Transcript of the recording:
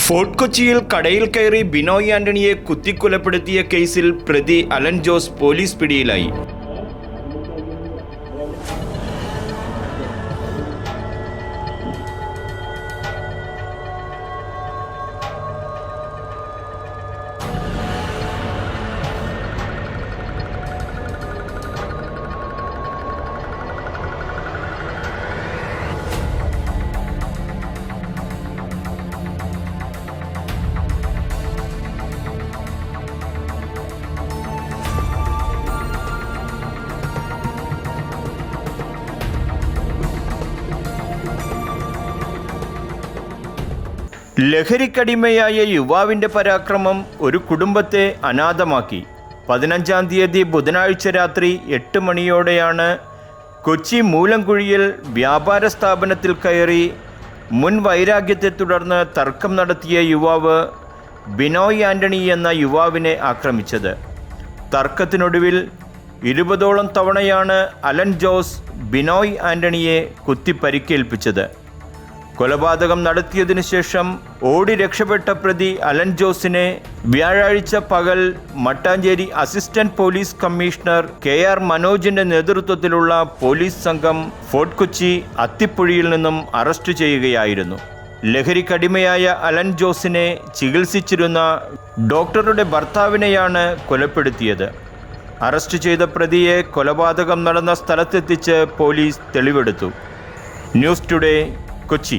Fort കൊച്ചിയിൽ കടയിൽ കയറി ബിനോയ് ആന്റണിയെ കുത്തിക്കൊലപ്പെടുത്തിയ കേസിൽ പ്രതി അലൻ ജോസ് പോലീസ് പിടിയിലായി. ലഹരിക്കടിമയായ യുവാവിൻ്റെ പരാക്രമം ഒരു കുടുംബത്തെ അനാഥമാക്കി. 15-ാം തീയതി ബുധനാഴ്ച രാത്രി 8 മണിയോടെയാണ് കൊച്ചി മൂലംകുഴിയിൽ വ്യാപാര സ്ഥാപനത്തിൽ കയറി മുൻ വൈരാഗ്യത്തെ തുടർന്ന് തർക്കം നടത്തിയ യുവാവ് ബിനോയ് ആന്റണി എന്ന യുവാവിനെ ആക്രമിച്ചത്. തർക്കത്തിനൊടുവിൽ 20ഓളം തവണയാണ് അലൻ ജോസ് ബിനോയ് ആന്റണിയെ കുത്തിപ്പരിക്കേൽപ്പിച്ചത്. കൊലപാതകം നടത്തിയതിനു ശേഷം ഓടി രക്ഷപ്പെട്ട പ്രതി അലൻ ജോസിനെ വ്യാഴാഴ്ച പകൽ Mattancherry assistant police commissioner KR മനോജിന്റെ നേതൃത്വത്തിലുള്ള പോലീസ് സംഘം ഫോർട്ട് കൊച്ചി അത്തിപ്പുഴയിൽ നിന്നും അറസ്റ്റ് ചെയ്യുകയായിരുന്നു. ലഹരിക്കടിമയായ അലൻ ജോസിനെ ചികിത്സിച്ചിരുന്ന ഡോക്ടറുടെ ഭർത്താവിനെയാണ് കൊലപ്പെടുത്തിയത്. അറസ്റ്റ് ചെയ്ത പ്രതിയെ കൊലപാതകം നടന്ന സ്ഥലത്തെത്തിച്ച് പോലീസ് തെളിവെടുത്തു. News today, Kochi.